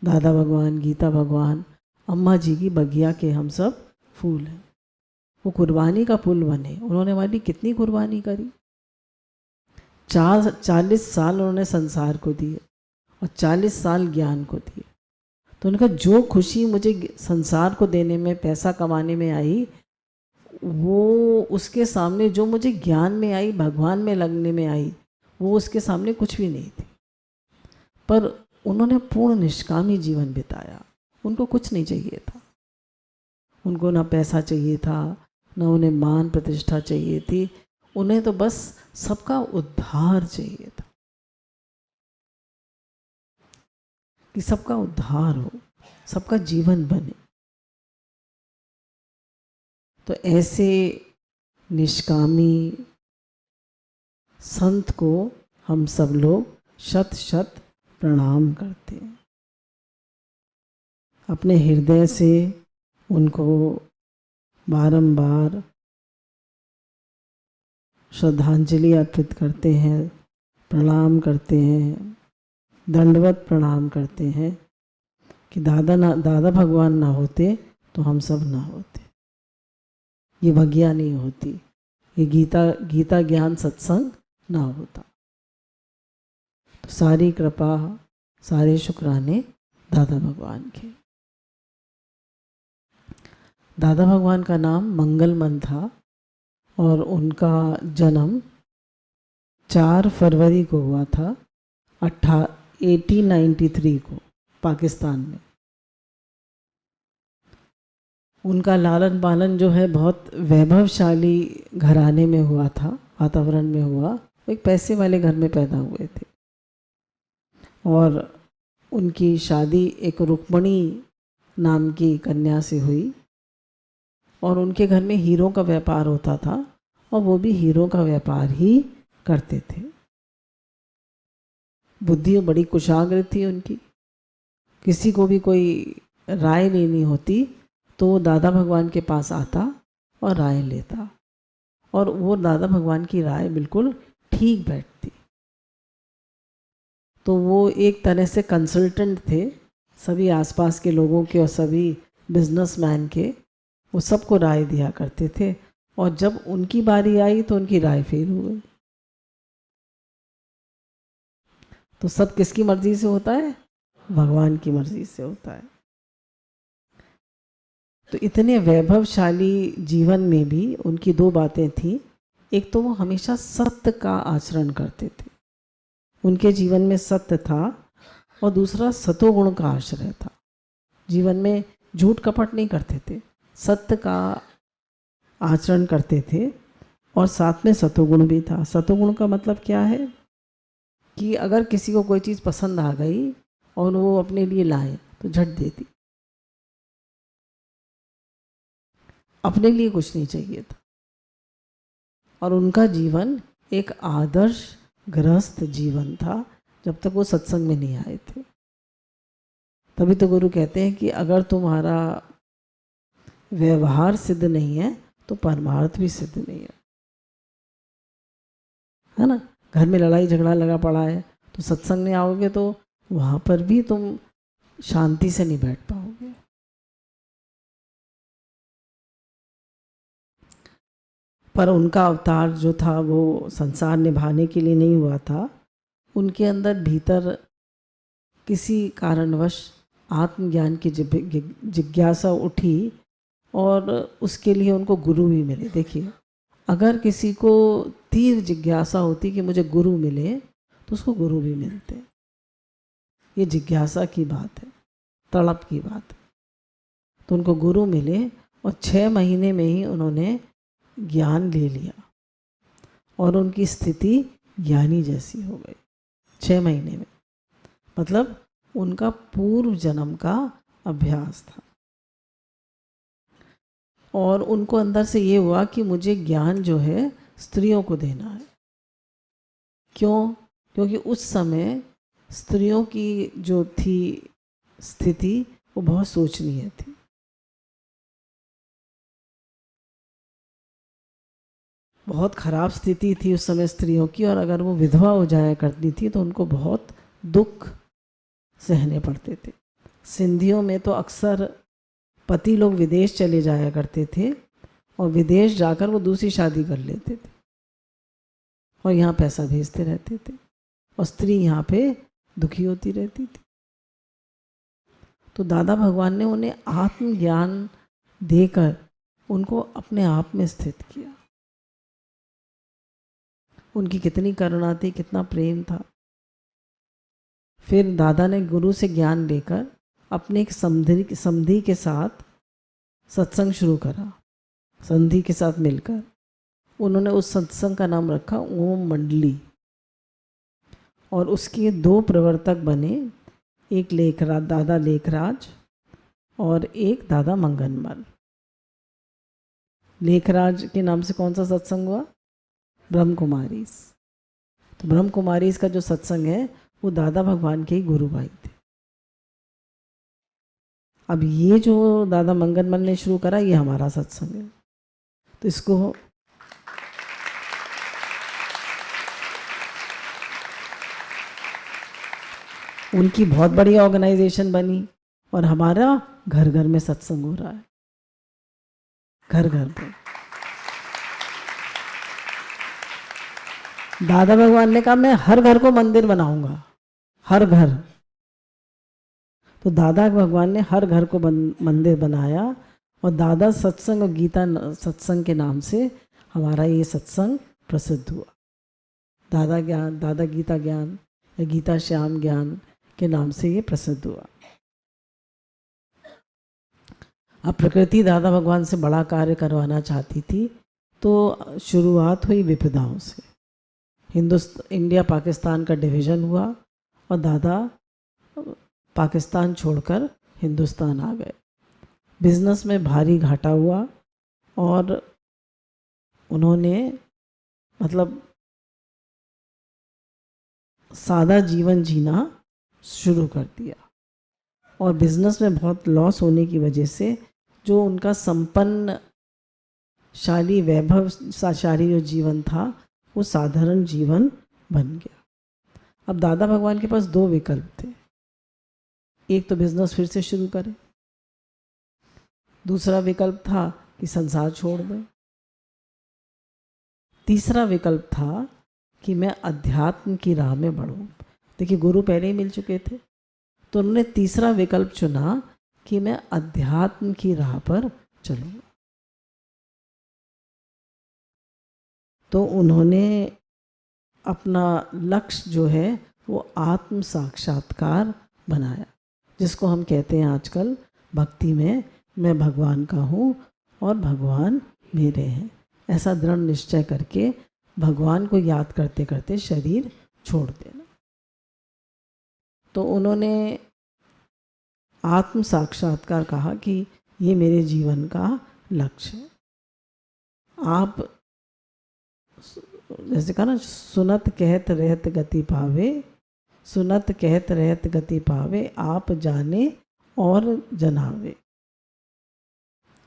दादा भगवान, गीता भगवान, अम्मा जी की बगिया के हम सब फूल हैं। वो कुर्बानी का पुल बने। उन्होंने हमारी कितनी कुर्बानी करी। 40 साल उन्होंने संसार को दिए और 40 साल ज्ञान को दिए। तो उनका जो खुशी मुझे संसार को देने में, पैसा कमाने में आई, वो उसके सामने जो मुझे ज्ञान में आई, भगवान में लगने में आई, वो उसके सामने कुछ भी नहीं थी। पर उन्होंने पूर्ण निष्कामी जीवन बिताया। उनको कुछ नहीं चाहिए था। उनको ना पैसा चाहिए था, ना उन्हें मान प्रतिष्ठा चाहिए थी। उन्हें तो बस सबका उद्धार चाहिए था, कि सबका उद्धार हो, सबका जीवन बने। तो ऐसे निष्कामी संत को हम सब लोग शत शत प्रणाम करते हैं। अपने हृदय से उनको बारंबार श्रद्धांजलि अर्पित करते हैं, प्रणाम करते हैं, दंडवत प्रणाम करते हैं कि दादा भगवान ना होते तो हम सब ना होते, ये बगिया नहीं होती, ये गीता ज्ञान सत्संग ना होता। तो सारी कृपा, सारे शुक्राने दादा भगवान के। दादा भगवान का नाम मंगलमन था और उनका जन्म 4 फरवरी को हुआ था 1893 को पाकिस्तान में। उनका लालन पालन जो है बहुत वैभवशाली घराने में हुआ था, वातावरण में हुआ। वो एक पैसे वाले घर में पैदा हुए थे और उनकी शादी एक रुक्मणी नाम की कन्या से हुई और उनके घर में हीरों का व्यापार होता था और वो भी हीरों का व्यापार ही करते थे। बुद्धि बड़ी कुशाग्र थी उनकी। किसी को भी कोई राय लेनी होती तो वो दादा भगवान के पास आता और राय लेता, और वो दादा भगवान की राय बिल्कुल ठीक बैठती। तो वो एक तरह से कंसल्टेंट थे सभी आसपास के लोगों के और सभी बिजनेसमैन के। वो सबको राय दिया करते थे और जब उनकी बारी आई तो उनकी राय फेल हो गई। तो सब किसकी मर्जी से होता है? भगवान की मर्जी से होता है। तो इतने वैभवशाली जीवन में भी उनकी 2 बातें थी। एक तो वो हमेशा सत्य का आचरण करते थे, उनके जीवन में सत्य था, और दूसरा सतोगुण का आश्रय था। जीवन में झूठ कपट नहीं करते थे, सत्य का आचरण करते थे और साथ में सतोगुण भी था। सतोगुण का मतलब क्या है कि अगर किसी को कोई चीज़ पसंद आ गई और वो अपने लिए लाए तो झट देती, अपने लिए कुछ नहीं चाहिए था। और उनका जीवन एक आदर्श गृहस्थ जीवन था जब तक वो सत्संग में नहीं आए थे। तभी तो गुरु कहते हैं कि अगर तुम्हारा व्यवहार सिद्ध नहीं है तो परमार्थ भी सिद्ध नहीं है ना। घर में लड़ाई झगड़ा लगा पड़ा है तो सत्संग में आओगे तो वहाँ पर भी तुम शांति से नहीं बैठ पाओगे। पर उनका अवतार जो था वो संसार निभाने के लिए नहीं हुआ था। उनके अंदर भीतर किसी कारणवश आत्मज्ञान की जिज्ञासा उठी और उसके लिए उनको गुरु भी मिले। देखिए, अगर किसी को तीव्र जिज्ञासा होती कि मुझे गुरु मिले तो उसको गुरु भी मिलते। ये जिज्ञासा की बात है, तड़प की बात है। तो उनको गुरु मिले और 6 महीने में ही उन्होंने ज्ञान ले लिया और उनकी स्थिति ज्ञानी जैसी हो गई 6 महीने में। मतलब उनका पूर्व जन्म का अभ्यास था और उनको अंदर से ये हुआ कि मुझे ज्ञान जो है स्त्रियों को देना है। क्यों? क्योंकि उस समय स्त्रियों की जो थी स्थिति वो बहुत सोचनीय थी। बहुत खराब स्थिति थी उस समय स्त्रियों की, और अगर वो विधवा हो जाया करती थी तो उनको बहुत दुख सहने पड़ते थे। सिंधियों में तो अक्सर पति लोग विदेश चले जाया करते थे और विदेश जाकर वो दूसरी शादी कर लेते थे और यहाँ पैसा भेजते रहते थे और स्त्री यहाँ पे दुखी होती रहती थी। तो दादा भगवान ने उन्हें आत्मज्ञान देकर उनको अपने आप में स्थित किया। उनकी कितनी करुणा थी, कितना प्रेम था। फिर दादा ने गुरु से ज्ञान लेकर अपने एक समधी के साथ सत्संग शुरू करा। संधि के साथ मिलकर उन्होंने उस सत्संग का नाम रखा ओम मंडली और उसके 2 प्रवर्तक बने, एक लेखराज, दादा लेखराज और एक दादा मंगनमल। लेखराज के नाम से कौन सा सत्संग हुआ? ब्रह्म कुमारीज। तो ब्रह्म कुमारीज का जो सत्संग है वो दादा भगवान के ही गुरु भाई थे। अब ये जो दादा मंगनमल ने शुरू करा ये हमारा सत्संग है। तो इसको उनकी बहुत बड़ी ऑर्गेनाइजेशन बनी और हमारा घर घर में सत्संग हो रहा है, घर घर पे। दादा भगवान ने कहा मैं हर घर को मंदिर बनाऊंगा, हर घर। तो दादा भगवान ने हर घर को मंदिर बनाया और दादा सत्संग और गीता सत्संग के नाम से हमारा ये सत्संग प्रसिद्ध हुआ। दादा ज्ञान, दादा गीता ज्ञान या गीता श्याम ज्ञान के नाम से ये प्रसिद्ध हुआ। अब प्रकृति दादा भगवान से बड़ा कार्य करवाना चाहती थी तो शुरुआत हुई विपदाओं से। इंडिया पाकिस्तान का डिवीज़न हुआ और दादा पाकिस्तान छोड़कर हिंदुस्तान आ गए। बिजनेस में भारी घाटा हुआ और उन्होंने मतलब सादा जीवन जीना शुरू कर दिया और बिजनेस में बहुत लॉस होने की वजह से जो उनका संपन्नशाली वैभवशाली जो जीवन था वो साधारण जीवन बन गया। अब दादा भगवान के पास 2 विकल्प थे, एक तो बिजनेस फिर से शुरू करें, दूसरा विकल्प था कि संसार छोड़ दें, तीसरा विकल्प था कि मैं अध्यात्म की राह में बढ़ूं। देखिए गुरु पहले ही मिल चुके थे तो उन्होंने तीसरा विकल्प चुना कि मैं अध्यात्म की राह पर चलूंगा। तो उन्होंने अपना लक्ष्य जो है वो आत्म साक्षात्कार बनाया, जिसको हम कहते हैं आजकल भक्ति में मैं भगवान का हूँ और भगवान मेरे हैं। ऐसा दृढ़ निश्चय करके भगवान को याद करते करते शरीर छोड़ देना। तो उन्होंने आत्म साक्षात्कार कहा कि ये मेरे जीवन का लक्ष्य है। आप जैसे कहा ना, सुनत कहत रहत गति पावे, सुनत कहत रहत गति पावे, आप जाने और जनावे।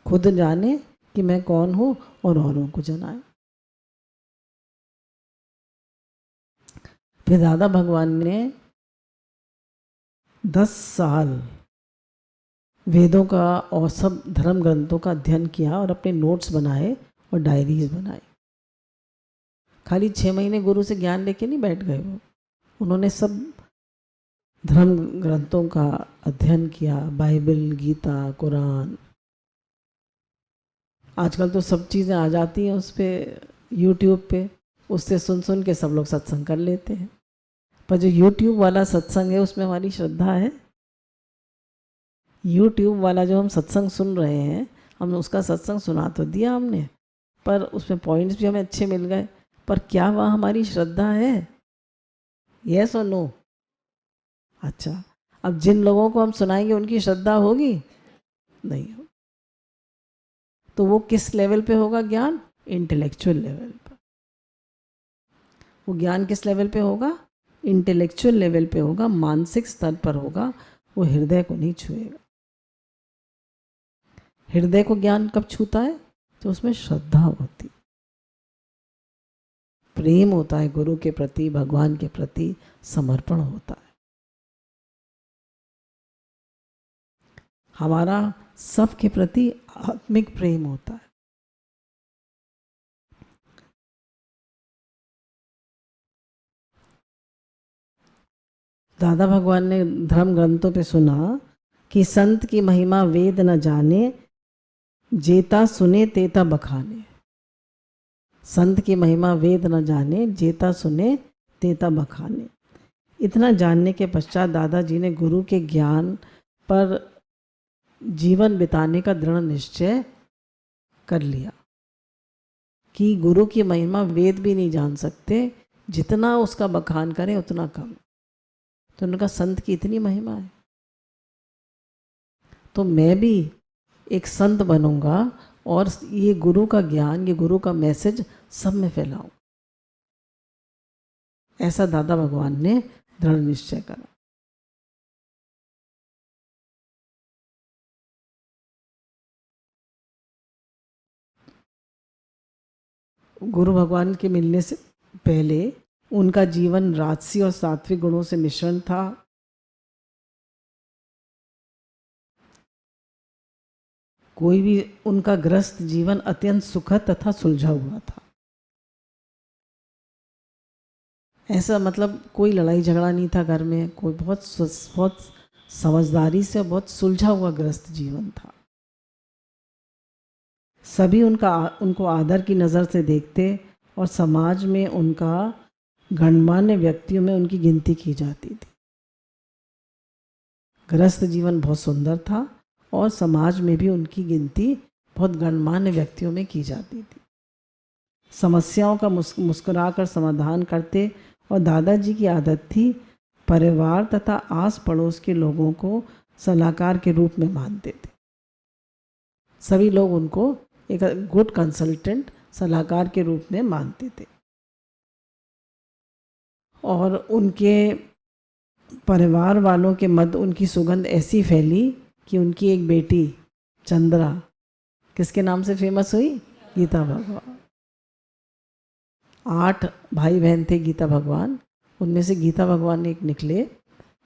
खुद जाने कि मैं कौन हूँ और औरों को जनाए। फिर दादा भगवान ने 10 साल वेदों का और सब धर्म ग्रंथों का अध्ययन किया और अपने नोट्स बनाए और डायरीज बनाई। खाली 6 महीने गुरु से ज्ञान लेके नहीं बैठ गए वो, उन्होंने सब धर्म ग्रंथों का अध्ययन किया, बाइबल, गीता, कुरान। आजकल तो सब चीज़ें आ जाती हैं उस पर, यूट्यूब पे, उससे सुन सुन के सब लोग सत्संग कर लेते हैं। पर जो यूट्यूब वाला सत्संग है उसमें हमारी श्रद्धा है। यूट्यूब वाला जो हम सत्संग सुन रहे हैं, हम उसका सत्संग सुना तो दिया हमने, पर उसमें पॉइंट्स भी हमें अच्छे मिल गए, पर क्या वह हमारी श्रद्धा है? यस और नो? अच्छा, अब जिन लोगों को हम सुनाएंगे उनकी श्रद्धा होगी? नहीं हो। तो वो किस लेवल पे होगा ज्ञान? इंटेलेक्चुअल लेवल पर। वो ज्ञान किस लेवल पे होगा? इंटेलेक्चुअल लेवल पे होगा, मानसिक स्तर पर होगा, वो हृदय को नहीं छुएगा। हृदय को ज्ञान कब छूता है? तो उसमें श्रद्धा होती, प्रेम होता है, गुरु के प्रति, भगवान के प्रति समर्पण होता है। हमारा सबके प्रति आत्मिक प्रेम होता है। दादा भगवान ने धर्म ग्रंथों पे सुना कि संत की महिमा वेद न जाने, जेता सुने तेता बखाने। संत की महिमा वेद न जाने, जेता सुने तेता बखाने। इतना जानने के पश्चात दादाजी ने गुरु के ज्ञान पर जीवन बिताने का दृढ़ निश्चय कर लिया कि गुरु की महिमा वेद भी नहीं जान सकते, जितना उसका बखान करें उतना कम। तो उनका संत की इतनी महिमा है, तो मैं भी एक संत बनूंगा और ये गुरु का ज्ञान, ये गुरु का मैसेज सब में फैलाऊं। ऐसा दादा भगवान ने दृढ़ निश्चय करा। गुरु भगवान के मिलने से पहले उनका जीवन राजसी और सात्विक गुणों से मिश्रण था। कोई भी उनका ग्रस्त जीवन अत्यंत सुखद तथा सुलझा हुआ था। ऐसा मतलब कोई लड़ाई झगड़ा नहीं था घर में, कोई बहुत समझदारी से बहुत सुलझा हुआ ग्रस्त जीवन था। सभी उनको आदर की नज़र से देखते और समाज में उनका गणमान्य व्यक्तियों में उनकी गिनती की जाती थी। गृहस्थ जीवन बहुत सुंदर था और समाज में भी उनकी गिनती बहुत गणमान्य व्यक्तियों में की जाती थी। समस्याओं का मुस्कुराकर समाधान करते और दादाजी की आदत थी परिवार तथा आस पड़ोस के लोगों को सलाहकार के रूप में मानते थे। सभी लोग उनको एक गुड कंसल्टेंट, सलाहकार के रूप में मानते थे। और उनके परिवार वालों के मध्य उनकी सुगंध ऐसी फैली कि उनकी एक बेटी चंद्रा किसके नाम से फेमस हुई? गीता भगवान। 8 भाई बहन थे गीता भगवान, उनमें से गीता भगवान एक निकले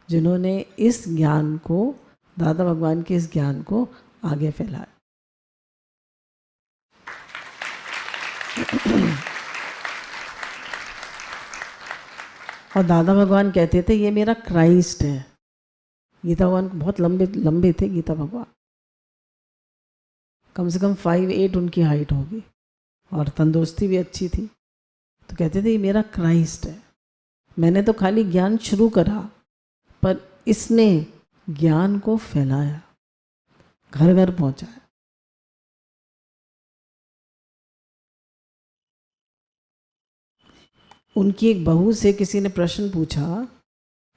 जिन्होंने इस ज्ञान को, दादा भगवान के इस ज्ञान को आगे फैलाया। और दादा भगवान कहते थे ये मेरा क्राइस्ट है। गीता भगवान बहुत लंबे थे गीता भगवान, कम से कम 5'8" उनकी हाइट होगी और तंदुरुस्ती भी अच्छी थी। तो कहते थे ये मेरा क्राइस्ट है। मैंने तो खाली ज्ञान शुरू करा, पर इसने ज्ञान को फैलाया, घर घर पहुंचाया। उनकी एक बहू से किसी ने प्रश्न पूछा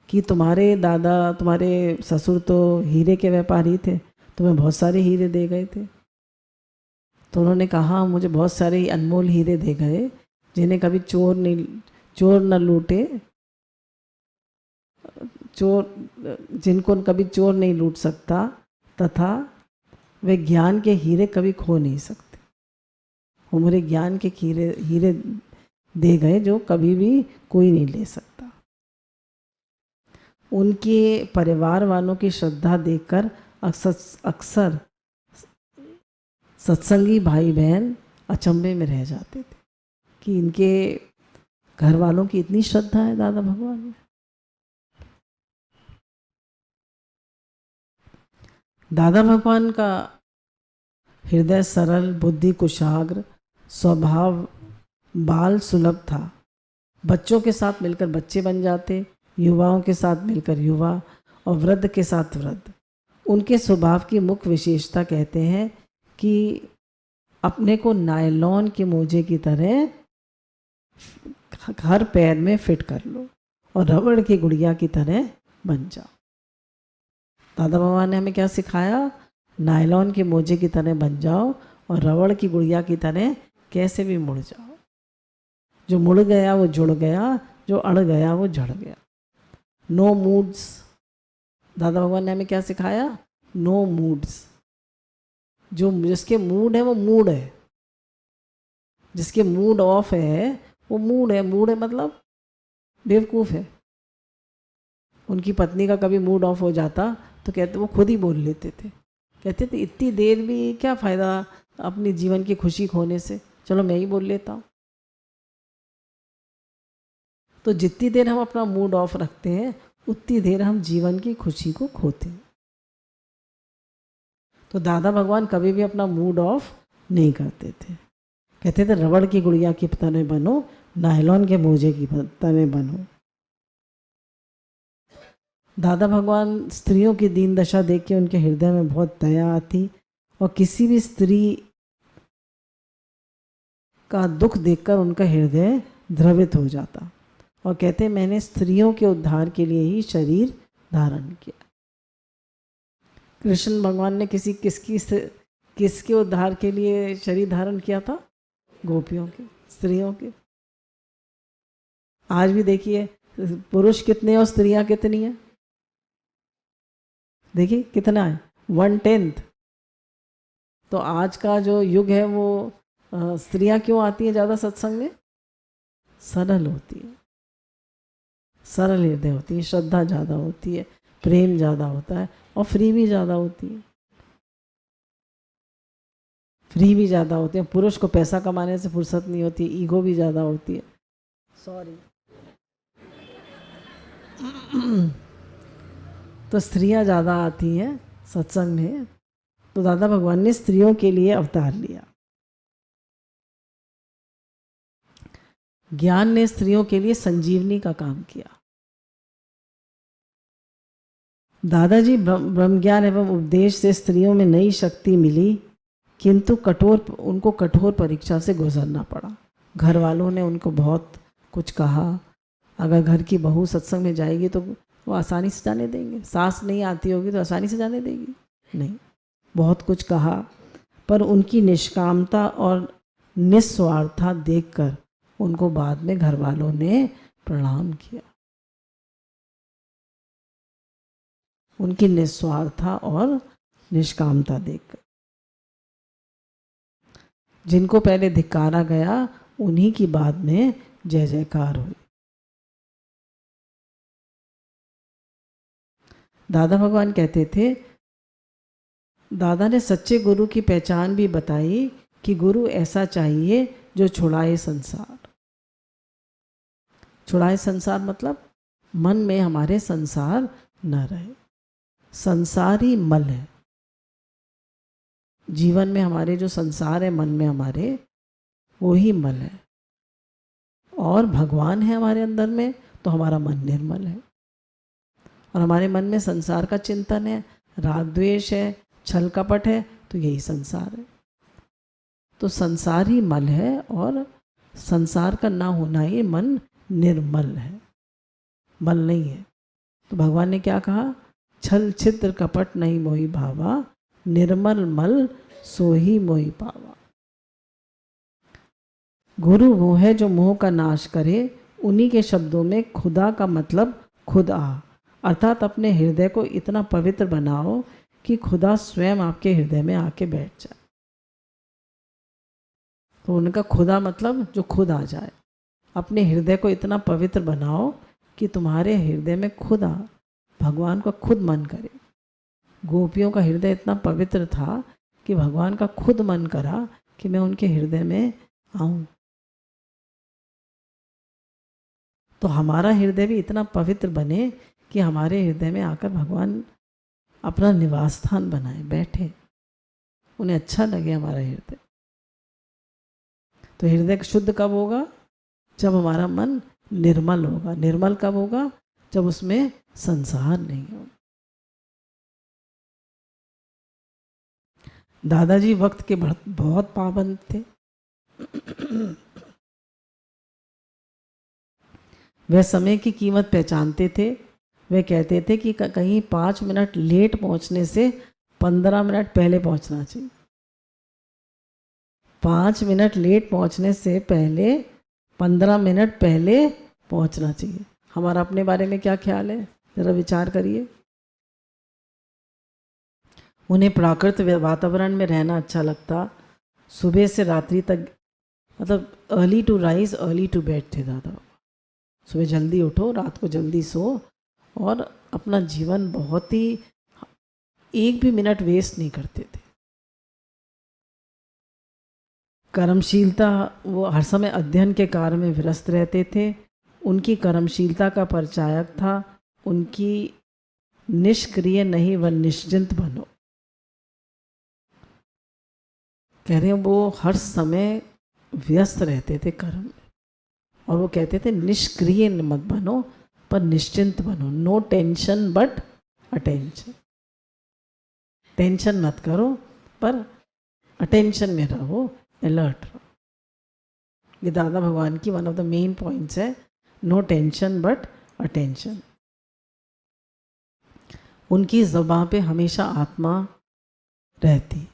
कि तुम्हारे दादा, तुम्हारे ससुर तो हीरे के व्यापारी थे, तुम्हें बहुत सारे हीरे दे गए थे। तो उन्होंने कहा मुझे बहुत सारे अनमोल हीरे दे गए जिन्हें कभी चोर न लूटे, जिनको कभी चोर नहीं लूट सकता, तथा वे ज्ञान के हीरे कभी खो नहीं सकते। वो मेरे ज्ञान के हीरे दे गए जो कभी भी कोई नहीं ले सकता। उनके परिवार वालों की श्रद्धा देखकर अक्सर सत्संगी भाई बहन अचंभे में रह जाते थे कि इनके घर वालों की इतनी श्रद्धा है दादा भगवान में। दादा भगवान का हृदय सरल, बुद्धि कुशाग्र, स्वभाव बाल सुलभ था। बच्चों के साथ मिलकर बच्चे बन जाते, युवाओं के साथ मिलकर युवा और वृद्ध के साथ वृद्ध। उनके स्वभाव की मुख्य विशेषता कहते हैं कि अपने को नायलॉन के मोजे की तरह हर पैर में फिट कर लो और रबड़ की गुड़िया की तरह बन जाओ। दादा भगवान ने हमें क्या सिखाया? नायलॉन के मोजे की तरह बन जाओ और रबड़ की गुड़िया की तरह कैसे भी मुड़ जाओ। जो मुड़ गया वो जुड़ गया, जो अड़ गया वो झड़ गया। No moods. दादा भगवान ने हमें क्या सिखाया? No moods. जो जिसके मूड है वो मूड है, जिसके मूड ऑफ है वो मूड है। मूड है मतलब बेवकूफ़ है। उनकी पत्नी का कभी मूड ऑफ हो जाता तो कहते वो खुद ही बोल लेते थे कहते थे इतनी देर भी क्या फ़ायदा अपनी जीवन की खुशी खोने से, चलो मैं ही बोल लेता हूँ। तो जितनी देर हम अपना मूड ऑफ रखते हैं उतनी देर हम जीवन की खुशी को खोते हैं। तो दादा भगवान कभी भी अपना मूड ऑफ नहीं करते थे। कहते थे रबड़ की गुड़िया की तरह बनो, नायलॉन के मोजे की तरह बनो। दादा भगवान स्त्रियों की दीन दशा देख के उनके हृदय में बहुत दया आती और किसी भी स्त्री का दुख देखकर उनका हृदय द्रवित हो जाता और कहते मैंने स्त्रियों के उद्धार के लिए ही शरीर धारण किया। कृष्ण भगवान ने किसके उद्धार के लिए शरीर धारण किया था? गोपियों के, स्त्रियों के। आज भी देखिए पुरुष कितने और स्त्रियां कितनी हैं, देखिए कितना है, 1/10। तो आज का जो युग है वो स्त्रियां क्यों आती हैं ज़्यादा सत्संग में? सरल होती है, सरल हृदय होती है, श्रद्धा ज़्यादा होती है, प्रेम ज़्यादा होता है और फ्री भी ज़्यादा होती है, फ्री भी ज़्यादा होती है। पुरुष को पैसा कमाने से फुर्सत नहीं होती, ईगो भी ज़्यादा होती है। सॉरी। तो स्त्रियां ज़्यादा आती हैं सत्संग में। तो दादा भगवान ने स्त्रियों के लिए अवतार लिया। ज्ञान ने स्त्रियों के लिए संजीवनी का काम किया। दादाजी ब्रह्म ज्ञान एवं उपदेश से स्त्रियों में नई शक्ति मिली, किंतु उनको कठोर परीक्षा से गुजरना पड़ा। घर वालों ने उनको बहुत कुछ कहा। अगर घर की बहू सत्संग में जाएगी तो वो आसानी से जाने देंगे, सास नहीं आती होगी तो आसानी से जाने देगी? नहीं, बहुत कुछ कहा। पर उनकी निष्कामता और निस्वार्थता देखकर उनको बाद में घर वालों ने प्रणाम किया। उनकी निस्वार्थता और निष्कामता देखकर जिनको पहले धिक्कारा गया उन्हीं की बाद में जय जयकार हुई। दादा भगवान कहते थे, दादा ने सच्चे गुरु की पहचान भी बताई कि गुरु ऐसा चाहिए जो छुड़ाए संसार। छुड़ाए संसार मतलब मन में हमारे संसार न रहे। संसार ही मल है। जीवन में हमारे जो संसार है मन में हमारे, वो ही मल है। और भगवान है हमारे अंदर में तो हमारा मन निर्मल है। और हमारे मन में संसार का चिंतन है, राग द्वेष है, छल कपट है, तो यही संसार है। तो संसार ही मल है और संसार का ना होना ही मन निर्मल है, मल नहीं है। तो भगवान ने क्या कहा? छल छिद्र कपट नहीं मोहि भावा, निर्मल मल सोही मोहि पावा। गुरु वो है जो मोह का नाश करे। उन्हीं के शब्दों में खुदा का मतलब खुद आ, अर्थात अपने हृदय को इतना पवित्र बनाओ कि खुदा स्वयं आपके हृदय में आके बैठ जाए। तो उनका खुदा मतलब जो खुद आ जाए। अपने हृदय को इतना पवित्र बनाओ कि तुम्हारे हृदय में खुदा, भगवान का खुद मन करे। गोपियों का हृदय इतना पवित्र था कि भगवान का खुद मन करा कि मैं उनके हृदय में आऊं। तो हमारा हृदय भी इतना पवित्र बने कि हमारे हृदय में आकर भगवान अपना निवास स्थान बनाए, बैठे, उन्हें अच्छा लगे हमारा हृदय। तो हृदय शुद्ध कब होगा? जब हमारा मन निर्मल होगा। निर्मल कब होगा? जब उसमें संसार नहीं होगा। दादाजी वक्त के बहुत पाबंद थे। वह समय की कीमत पहचानते थे। वे कहते थे कि कहीं 5 मिनट लेट पहुंचने से 15 मिनट पहले पहुंचना चाहिए। 5 मिनट लेट पहुंचने से पहले 15 मिनट पहले पहुंचना चाहिए। हमारा अपने बारे में क्या ख्याल है, जरा विचार करिए। उन्हें प्राकृतिक वातावरण में रहना अच्छा लगता। सुबह से रात्रि तक, मतलब early to rise early to bed थे दादा। सुबह जल्दी उठो, रात को जल्दी सो, और अपना जीवन बहुत ही एक भी मिनट वेस्ट नहीं करते थे। कर्मशीलता, वो हर समय अध्ययन के कार्य में व्यस्त रहते थे। उनकी कर्मशीलता का परिचायक था उनकी निष्क्रिय नहीं व निश्चिंत बनो। कह रहे हैं वो हर समय व्यस्त रहते थे कर्म में, और वो कहते थे निष्क्रिय मत बनो पर निश्चिंत बनो। No tension but attention. Tension मत करो पर अटेंशन में रहो, अलर्ट रहो। ये दादा भगवान की one of the main points है, नो टेंशन बट अटेंशन। उनकी ज़बां पे हमेशा आत्मा रहती,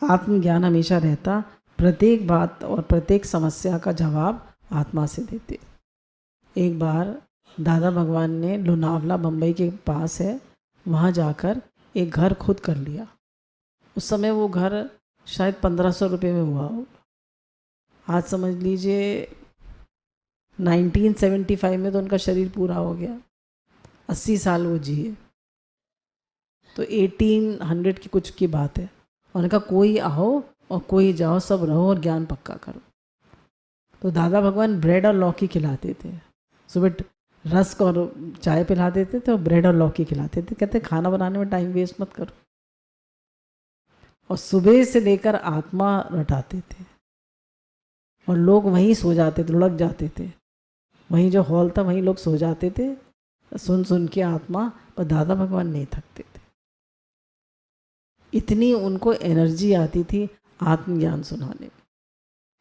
आत्मज्ञान हमेशा रहता। प्रत्येक बात और प्रत्येक समस्या का जवाब आत्मा से देते। एक बार दादा भगवान ने लोनावला बम्बई के पास है, वहाँ जाकर एक घर खुद कर लिया। उस समय वो घर शायद 1500 रुपये में हुआ हो। आज समझ लीजिए 1975 में तो उनका शरीर पूरा हो गया, 80 साल वो जिए, तो 1800 की कुछ की बात है। उनका कोई आओ और कोई जाओ, सब रहो और ज्ञान पक्का करो। तो दादा भगवान ब्रेड और लौकी खिलाते थे। सुबह रस्क और चाय पिला देते थे और ब्रेड और लौकी खिलाते थे। कहते खाना बनाने में टाइम वेस्ट मत करो। और सुबह से लेकर आत्मा रटाते थे और लोग वहीं सो जाते थे, लुढ़क जाते थे। वहीं जो हॉल था वहीं लोग सो जाते थे सुन सुन के आत्मा। पर दादा भगवान नहीं थकते थे, इतनी उनको एनर्जी आती थी आत्मज्ञान सुनाने में।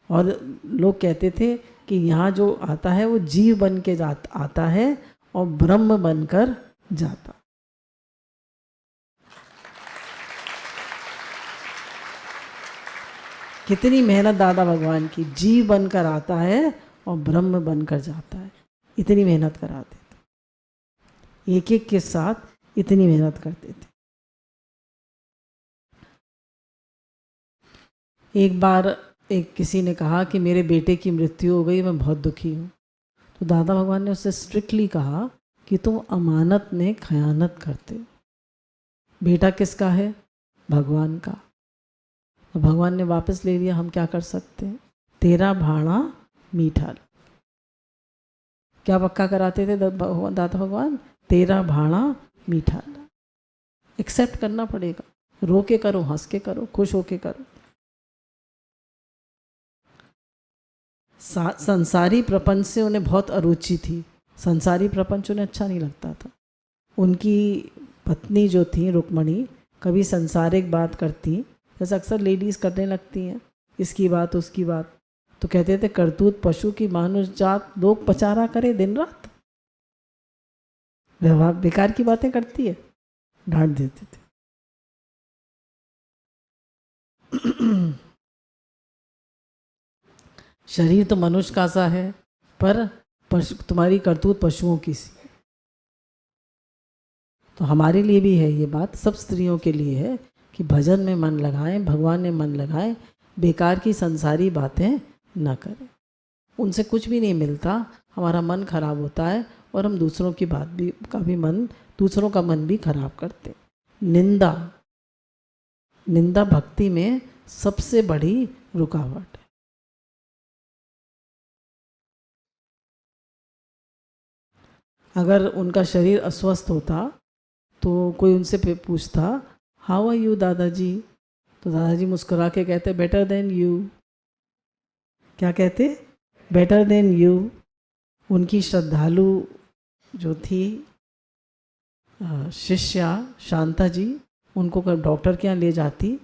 और लोग कहते थे कि यहाँ जो आता है वो जीव बन के आता है और ब्रह्म बनकर जाता। कितनी मेहनत दादा भगवान की, जीव बनकर आता है और ब्रह्म बनकर जाता है। इतनी मेहनत कराते थे, एक एक के साथ इतनी मेहनत करते थे। एक बार एक किसी ने कहा कि मेरे बेटे की मृत्यु हो गई, मैं बहुत दुखी हूँ। तो दादा भगवान ने उससे स्ट्रिक्टली कहा कि तुम अमानत में खयानत करते हो। बेटा किसका है? भगवान का। तो भगवान ने वापस ले लिया, हम क्या कर सकते हैं? तेरा भाणा मीठा। क्या पक्का कराते थे दादा भगवान? तेरा भाणा मीठा। एक्सेप्ट करना पड़ेगा, रो के करो, हंस के करो, खुश होके करो। संसारी प्रपंच से उन्हें बहुत अरुचि थी। संसारी प्रपंच उन्हें अच्छा नहीं लगता था। उनकी पत्नी जो थी रुक्मणी, कभी संसारिक बात करती, जैसे अक्सर लेडीज़ करने लगती हैं, इसकी बात उसकी बात। तो कहते थे करतूत पशु की मानुष जात, लोग पचारा करे दिन रात। व्यवहार बेकार की बातें करती है, डांट देते थे। शरीर तो मनुष्य का सा है, पर तुम्हारी करतूत पशुओं की सी। तो हमारे लिए भी है ये बात, सब स्त्रियों के लिए है कि भजन में मन लगाएं, भगवान में मन लगाएं, बेकार की संसारी बातें ना करें। उनसे कुछ भी नहीं मिलता, हमारा मन खराब होता है और हम दूसरों की बात भी दूसरों का मन भी खराब करते। निंदा भक्ति में सबसे बड़ी रुकावट है। अगर उनका शरीर अस्वस्थ होता तो कोई उनसे पूछता हाउ आर यू दादाजी, तो दादाजी मुस्कुरा के कहते बेटर देन यू। क्या कहते? Better than you. उनकी श्रद्धालु जो थी शिष्या शांता जी, उनको कब डॉक्टर के यहाँ ले जाती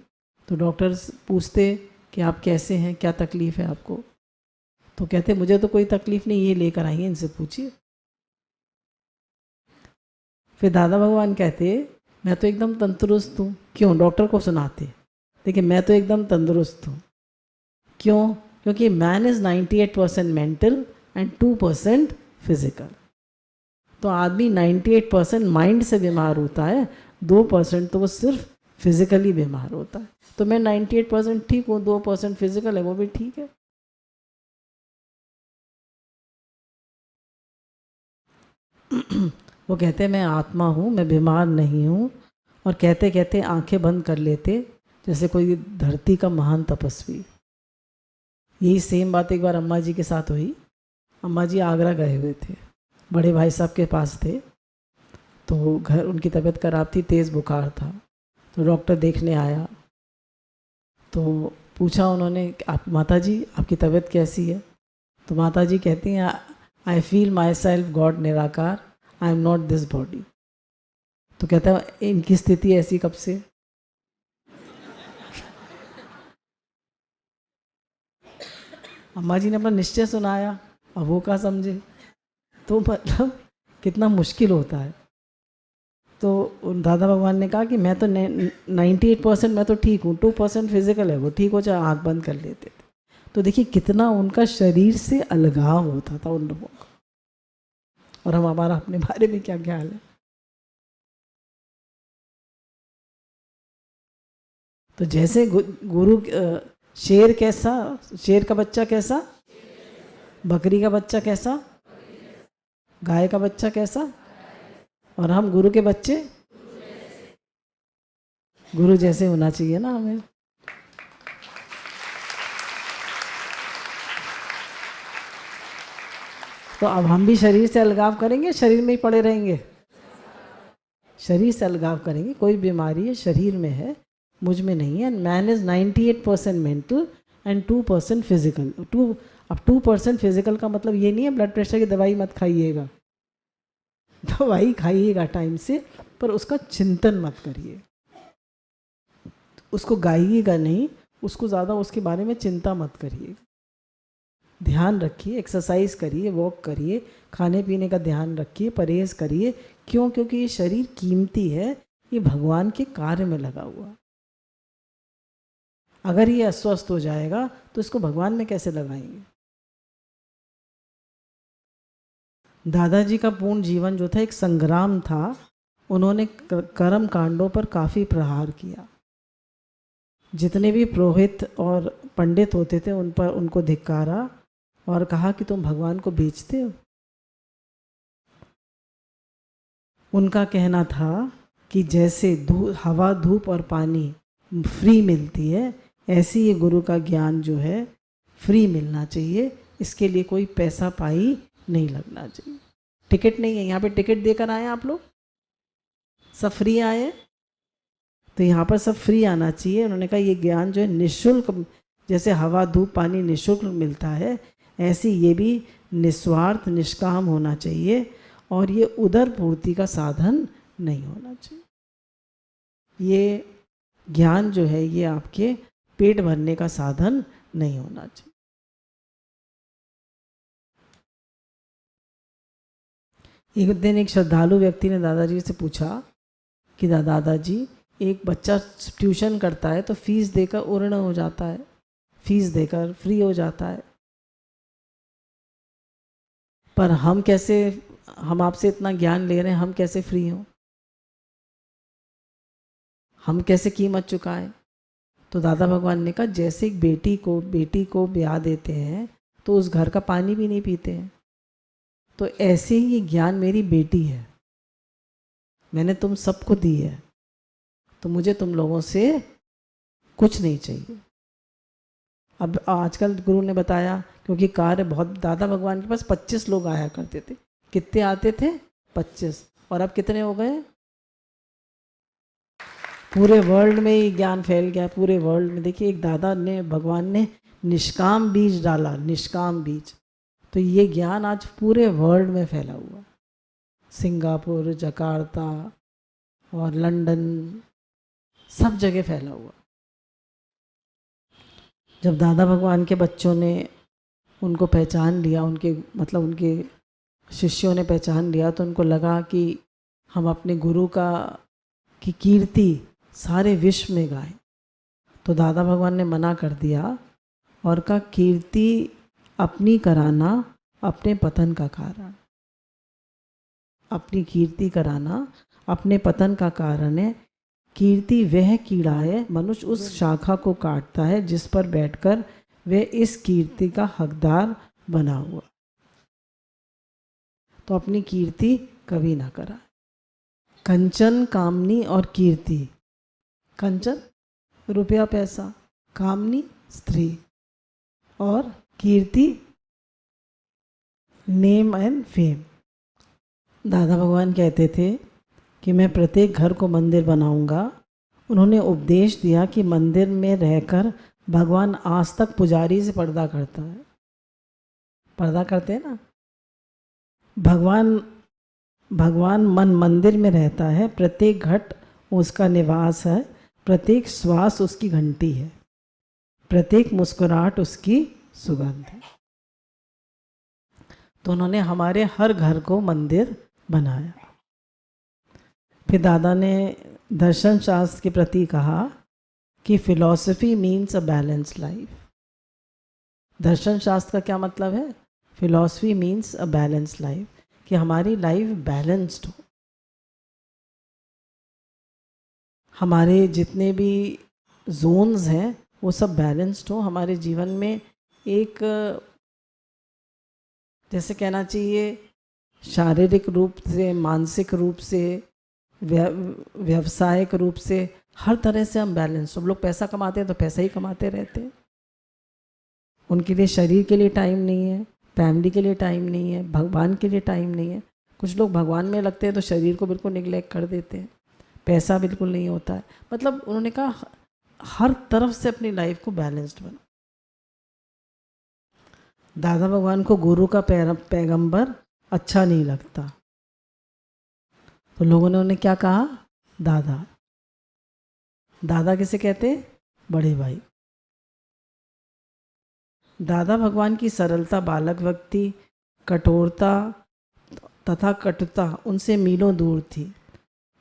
तो डॉक्टर पूछते कि आप कैसे हैं, क्या तकलीफ़ है आपको? तो कहते मुझे तो कोई तकलीफ़ नहीं, ये लेकर आई हैं, इनसे पूछिए। फिर दादा भगवान कहते मैं तो एकदम तंदुरुस्त हूँ। क्यों? डॉक्टर को सुनाते, देखिए मैं तो एकदम तंदुरुस्त हूँ। क्यों? क्योंकि man is 98% mental and 2% physical. तो आदमी 98% माइंड से बीमार होता है, 2% तो वो सिर्फ फिजिकली बीमार होता है। तो मैं 98% ठीक हूँ, 2% फिजिकल है, वो भी ठीक है। वो कहते हैं मैं आत्मा हूँ, मैं बीमार नहीं हूँ और कहते कहते आंखें बंद कर लेते जैसे कोई धरती का महान तपस्वी। यही सेम बात एक बार अम्मा जी के साथ हुई। अम्मा जी आगरा गए हुए थे, बड़े भाई साहब के पास थे, तो घर उनकी तबीयत खराब थी, तेज़ बुखार था, तो डॉक्टर देखने आया। तो पूछा उन्होंने, आप माता जी आपकी तबीयत कैसी है? तो माता जी कहती हैं, I feel myself God निराकार, I am not this body. तो कहता है इनकी स्थिति ऐसी कब से? अम्मा जी ने अपना निश्चय सुनाया, अब वो क्या समझे। तो मतलब कितना मुश्किल होता है। तो दादा भगवान ने कहा कि मैं तो 98% मैं तो ठीक हूँ, 2% फिजिकल है, वो ठीक हो जाए, आँख बंद कर लेते थे। तो देखिए कितना उनका शरीर से अलगाव होता था उन लोगों का, और हम हमारा अपने बारे में क्या ख्याल है। तो जैसे गुरु शेर कैसा, शेर का बच्चा कैसा, बकरी का बच्चा कैसा, गाय का बच्चा कैसा, और हम गुरु के बच्चे गुरु जैसे होना चाहिए ना हमें। तो अब हम भी शरीर से अलगाव करेंगे, शरीर में ही पड़े रहेंगे? शरीर से अलगाव करेंगे। कोई बीमारी है शरीर में है, मुझ में नहीं है। Man is 98% mental and 2% physical. अब 2% फिजिकल का मतलब ये नहीं है ब्लड प्रेशर की दवाई मत खाइएगा, दवाई खाइएगा टाइम से, पर उसका चिंतन मत करिए, उसको गाइएगा नहीं, उसको ज़्यादा उसके बारे में चिंता मत करिए। ध्यान रखिए, एक्सरसाइज करिए, वॉक करिए, खाने पीने का ध्यान रखिए, परहेज करिए। क्यों? क्योंकि ये शरीर कीमती है, ये भगवान के कार्य में लगा हुआ। अगर ये अस्वस्थ हो जाएगा तो इसको भगवान में कैसे लगाएंगे? दादाजी का पूर्ण जीवन जो था एक संग्राम था। उन्होंने कर्म कांडों पर काफ़ी प्रहार किया। जितने भी पुरोहित और पंडित होते थे उन पर उनको धिक्कारा और कहा कि तुम भगवान को बेचते हो। उनका कहना था कि जैसे हवा, धूप और पानी फ्री मिलती है, ऐसे ये गुरु का ज्ञान जो है फ्री मिलना चाहिए। इसके लिए कोई पैसा पाई नहीं लगना चाहिए। टिकट नहीं है, यहाँ पे टिकट देकर आए आप लोग, सब फ्री आए, तो यहाँ पर सब फ्री आना चाहिए। उन्होंने कहा ये ज्ञान जो है निःशुल्क, जैसे हवा, धूप, पानी निःशुल्क मिलता है, ऐसे ये भी निस्वार्थ, निष्काम होना चाहिए, और ये उदर पूर्ति का साधन नहीं होना चाहिए। ये ज्ञान जो है ये आपके पेट भरने का साधन नहीं होना चाहिए। एक दिन एक श्रद्धालु व्यक्ति ने दादाजी से पूछा कि दादाजी, एक बच्चा ट्यूशन करता है तो फीस देकर उर्ण हो जाता है, फीस देकर फ्री हो जाता है, पर हम कैसे, हम आपसे इतना ज्ञान ले रहे हैं, हम कैसे फ्री हों, हम कैसे कीमत चुकाएं? तो दादा भगवान ने कहा जैसे एक बेटी को ब्याह देते हैं तो उस घर का पानी भी नहीं पीते हैं, तो ऐसे ही ये ज्ञान मेरी बेटी है, मैंने तुम सबको दी है, तो मुझे तुम लोगों से कुछ नहीं चाहिए। अब आजकल गुरु ने बताया, क्योंकि कार्य बहुत, दादा भगवान के पास 25 लोग आया करते थे। कितने आते थे? 25। और अब कितने हो गए? पूरे वर्ल्ड में ये ज्ञान फैल गया, पूरे वर्ल्ड में। देखिए एक दादा ने, भगवान ने निष्काम बीज डाला, निष्काम बीज, तो ये ज्ञान आज पूरे वर्ल्ड में फैला हुआ। सिंगापुर, जकार्ता और लंदन, सब जगह फैला हुआ। जब दादा भगवान के बच्चों ने उनको पहचान लिया, उनके मतलब उनके शिष्यों ने पहचान लिया, तो उनको लगा कि हम अपने गुरु की कीर्ति सारे विश्व में गाएं। तो दादा भगवान ने मना कर दिया और कहा कीर्ति अपनी कराना अपने पतन का कारण, अपनी कीर्ति कराना अपने पतन का कारण है। कीर्ति वह कीड़ा है, मनुष्य उस शाखा को काटता है जिस पर बैठकर वह इस कीर्ति का हकदार बना हुआ। तो अपनी कीर्ति कभी ना करा। कंचन, कामनी और कीर्ति। कंचन रुपया पैसा, कामनी स्त्री, और कीर्ति नेम एंड फेम। दादा भगवान कहते थे कि मैं प्रत्येक घर को मंदिर बनाऊंगा। उन्होंने उपदेश दिया कि मंदिर में रहकर भगवान आज तक पुजारी से पर्दा करता है। पर्दा करते हैं ना, भगवान मन मंदिर में रहता है। प्रत्येक घट उसका निवास है, प्रत्येक श्वास उसकी घंटी है, प्रत्येक मुस्कुराहट उसकी सुगंध है। तो उन्होंने हमारे हर घर को मंदिर बनाया। फिर दादा ने दर्शन शास्त्र के प्रति कहा कि philosophy means a balance life. दर्शन शास्त्र का क्या मतलब है? Philosophy means a balance life, कि हमारी लाइफ बैलेंस्ड हो। हमारे जितने भी जोन्स हैं वो सब बैलेंस्ड हो। हमारे जीवन में एक, जैसे कहना चाहिए, शारीरिक रूप से, मानसिक रूप से, व्यवसायिक रूप से, हर तरह से हम बैलेंस। सब लोग पैसा कमाते हैं तो पैसा ही कमाते रहते हैं, उनके लिए शरीर के लिए टाइम नहीं है, फैमिली के लिए टाइम नहीं है, भगवान के लिए टाइम नहीं है। कुछ लोग भगवान में लगते हैं तो शरीर को बिल्कुल निग्लेक्ट कर देते हैं, पैसा बिल्कुल नहीं होता है। मतलब उन्होंने कहा हर तरफ से अपनी लाइफ को बैलेंस्ड बना। दादा भगवान को गुरु का पैगंबर अच्छा नहीं लगता, तो लोगों ने उन्हें क्या कहा? दादा। दादा किसे कहते? बड़े भाई। दादा भगवान की सरलता, बालक भक्ति, कठोरता तथा कटुता उनसे मीलों दूर थी।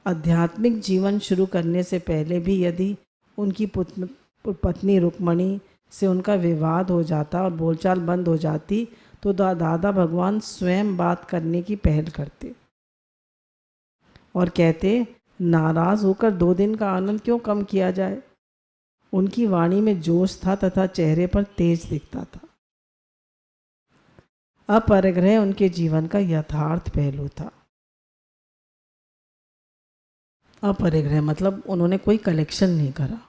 आध्यात्मिक जीवन शुरू करने से पहले भी यदि उनकी पत्नी रुक्मणी से उनका विवाद हो जाता और बोलचाल बंद हो जाती तो दादा भगवान स्वयं बात करने की पहल करते और कहते, नाराज होकर 2 दिन का आनंद क्यों कम किया जाए। उनकी वाणी में जोश था तथा चेहरे पर तेज दिखता था। अपरिग्रह उनके जीवन का यथार्थ पहलू था। अपरिग्रह मतलब उन्होंने कोई कलेक्शन नहीं करा,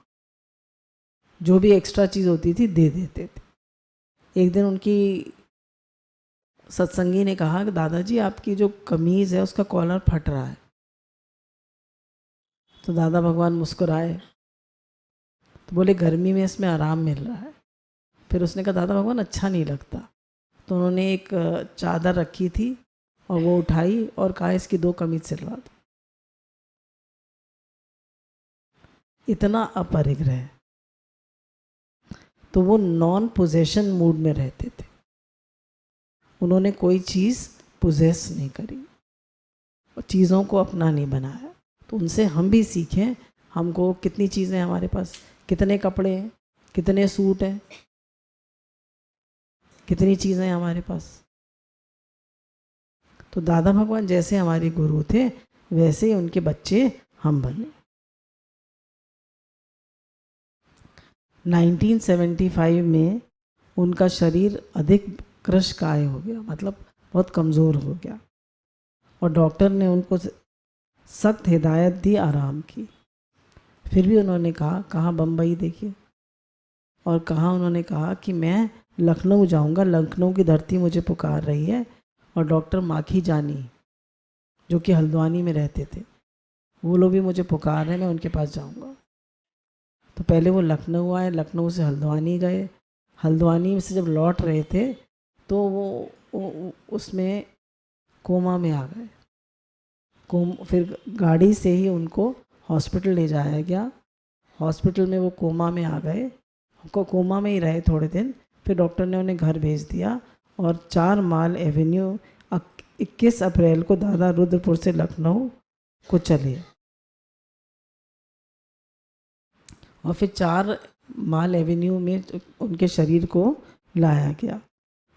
जो भी एक्स्ट्रा चीज़ होती थी दे देते थे। एक दिन उनकी सत्संगी ने कहा कि दादाजी आपकी जो कमीज़ है उसका कॉलर फट रहा है। तो दादा भगवान मुस्कुराए, तो बोले गर्मी में इसमें आराम मिल रहा है। फिर उसने कहा दादा भगवान अच्छा नहीं लगता। तो उन्होंने एक चादर रखी थी और वो उठाई और कहा इसकी 2 कमीज सिलवा दो। इतना अपरिग्रह। तो वो नॉन पोजेशन मूड में रहते थे, उन्होंने कोई चीज़ पोजेस नहीं करी और चीज़ों को अपना नहीं बनाया। तो उनसे हम भी सीखें। हमको कितनी चीज़ें हैं हमारे पास, कितने कपड़े हैं, कितने सूट हैं, कितनी चीज़ें हैं हमारे पास। तो दादा भगवान जैसे हमारे गुरु थे वैसे ही उनके बच्चे हम बने। 1975 में उनका शरीर अधिक कृशकाय हो गया, मतलब बहुत कमज़ोर हो गया और डॉक्टर ने उनको सख्त हिदायत दी आराम की। फिर भी उन्होंने कहा बम्बई देखिए, और कहा उन्होंने कहा कि मैं लखनऊ जाऊंगा, लखनऊ की धरती मुझे पुकार रही है। और डॉक्टर माखी जानी जो कि हल्द्वानी में रहते थे, वो लोग भी मुझे पुकार रहे हैं, मैं उनके पास जाऊंगा। तो पहले वो लखनऊ आए, लखनऊ से हल्द्वानी गए, हल्द्वानी से जब लौट रहे थे तो वो उसमें कोमा में आ गए। फिर गाड़ी से ही उनको हॉस्पिटल ले जाया गया। हॉस्पिटल में वो कोमा में आ गए, कोमा में ही रहे थोड़े दिन। फिर डॉक्टर ने उन्हें घर भेज दिया और 4 माल एवेन्यू 21 अप्रैल को दादा रुद्रपुर से लखनऊ को चले और फिर 4 माल एवेन्यू में उनके शरीर को लाया गया।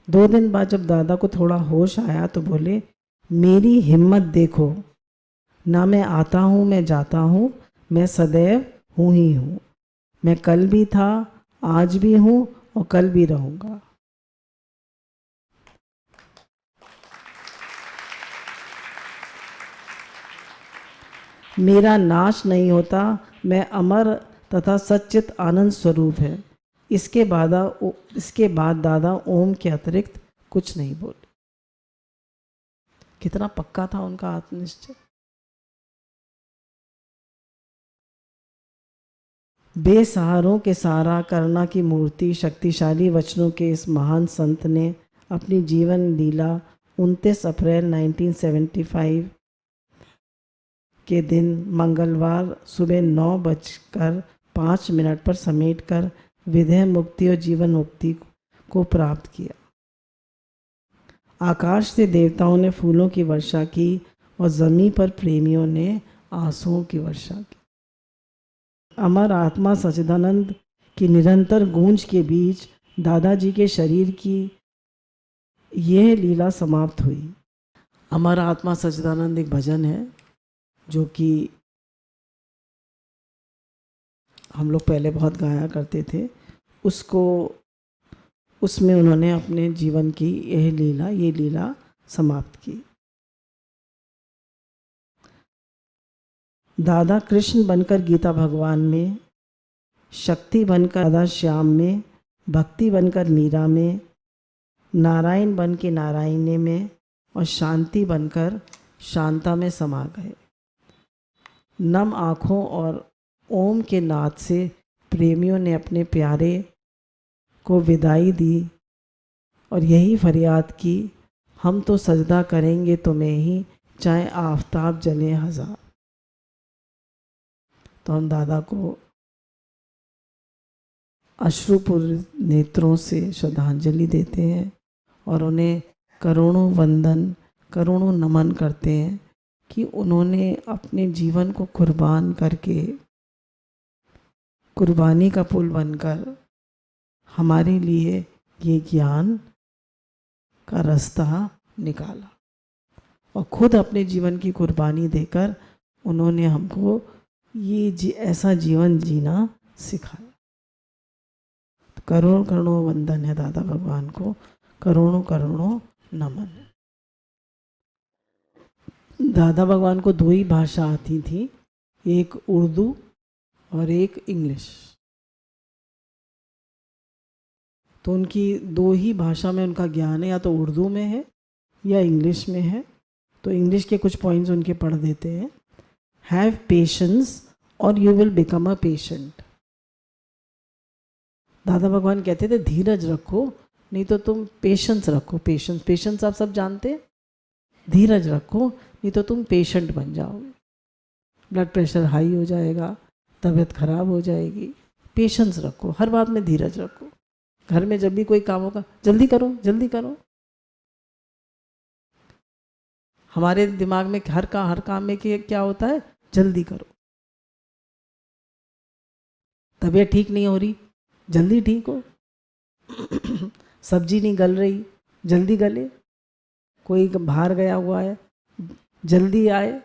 2 दिन बाद जब दादा को थोड़ा होश आया तो बोले, मेरी हिम्मत देखो ना, मैं आता हूँ, मैं जाता हूँ, मैं सदैव हूँ ही हूँ। मैं कल भी था, आज भी हूँ और कल भी रहूँगा। मेरा नाश नहीं होता, मैं अमर तथा सच्चित आनंद स्वरूप है। इसके बाद दादा ओम के अतिरिक्त कुछ नहीं बोले। कितना पक्का था उनका आत्मनिश्चय। बेसहारों के सहारा करना की मूर्ति शक्तिशाली वचनों के इस महान संत ने अपनी जीवन लीला 29 अप्रैल 1975 के दिन मंगलवार सुबह 9:05 पर समेटकर विदेह मुक्ति और जीवन मुक्ति को प्राप्त किया। आकाश से देवताओं ने फूलों की वर्षा की और जमीन पर प्रेमियों ने आंसुओं की वर्षा की। अमर आत्मा सच्चिदानंद की निरंतर गूंज के बीच दादाजी के शरीर की यह लीला समाप्त हुई। अमर आत्मा सच्चिदानंद एक भजन है जो कि हम लोग पहले बहुत गाया करते थे। उसमें उन्होंने अपने जीवन की ये लीला समाप्त की। दादा कृष्ण बनकर गीता भगवान में, शक्ति बनकर राधा श्याम में, भक्ति बनकर मीरा में, नारायण बन के नारायणी में और शांति बनकर शांता में समा गए। नम आँखों और ओम के नाद से प्रेमियों ने अपने प्यारे को विदाई दी और यही फरियाद की, हम तो सजदा करेंगे तुम्हें ही, चाहे आफताब जले हजार। तो हम दादा को अश्रुपूरित नेत्रों से श्रद्धांजलि देते हैं और उन्हें करोड़ों वंदन, करोड़ों नमन करते हैं कि उन्होंने अपने जीवन को कुर्बान करके, कुर्बानी का पुल बनकर हमारे लिए ये ज्ञान का रास्ता निकाला और खुद अपने जीवन की कुर्बानी देकर उन्होंने हमको ये ऐसा जीवन जीना सिखाया। तो करोड़ों करोड़ों वंदन है दादा भगवान को, करोड़ों करोड़ों नमन है। दादा भगवान को 2 ही भाषा आती थी, एक उर्दू और एक इंग्लिश। तो उनकी 2 ही भाषा में उनका ज्ञान है, या तो उर्दू में है या इंग्लिश में है। तो इंग्लिश के कुछ पॉइंट्स उनके पढ़ देते हैं। हैव पेशेंस और you will become a patient. दादा भगवान कहते थे धीरज रखो, नहीं तो तुम पेशेंस रखो। पेशेंस आप सब जानते हैं। धीरज रखो, नहीं तो तुम पेशेंट बन जाओगे। ब्लड प्रेशर हाई हो जाएगा, तबीयत खराब हो जाएगी। पेशेंस रखो, हर बात में धीरज रखो। घर में जब भी कोई काम होगा, जल्दी करो जल्दी करो। हमारे दिमाग में हर काम में क्या होता है, जल्दी करो। तबीयत ठीक नहीं हो रही, जल्दी ठीक हो। सब्जी नहीं गल रही, जल्दी गले। कोई बाहर गया हुआ है, जल्दी आए।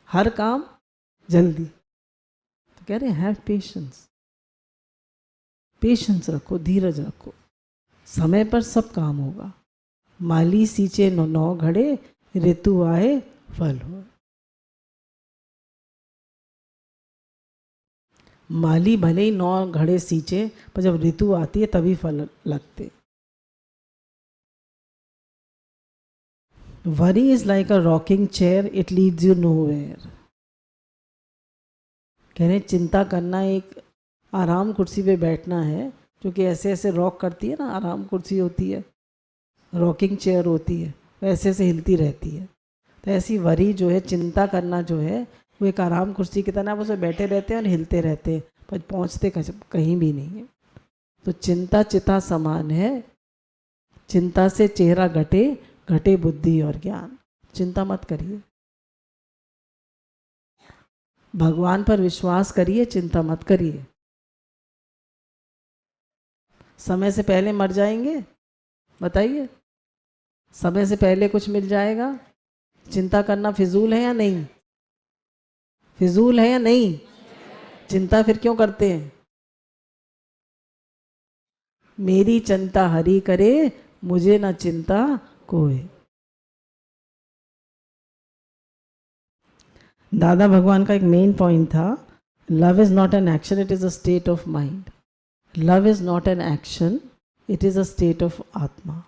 हर काम जल्दी। तो कह रहे हैं हैव पेशेंस। पेशेंस रखो, धीरज रखो, समय पर सब काम होगा। माली सींचे 9 घड़े, ऋतु आए फल हो। माली भले ही 9 घड़े सींचे, पर जब ऋतु आती है तभी फल लगते। Worry is like a rocking chair, it leads you nowhere. कह रहे चिंता करना एक आराम कुर्सी पे बैठना है, जो कि ऐसे ऐसे रॉक करती है ना। आराम कुर्सी होती है, रॉकिंग चेयर होती है, ऐसे ऐसे हिलती रहती है। तो ऐसी वरी जो है, चिंता करना जो है, वो एक आराम कुर्सी की तरह। आप उसे बैठे रहते हैं और हिलते रहते हैं, पर पहुँचते कहीं भी नहीं है। तो चिंता चिता समान है। चिंता से चेहरा घटे, घटे बुद्धि और ज्ञान। चिंता मत करिए, भगवान पर विश्वास करिए, चिंता मत करिए। समय से पहले मर जाएंगे, बताइए। समय से पहले कुछ मिल जाएगा। चिंता करना फिजूल है या नहीं? फिजूल है या नहीं? चिंता फिर क्यों करते हैं? मेरी चिंता हरि करे, मुझे न चिंता कोई। दादा भगवान का एक मेन पॉइंट था, love is not an action, it is a state of mind. Love is not an action, it is a state of आत्मा।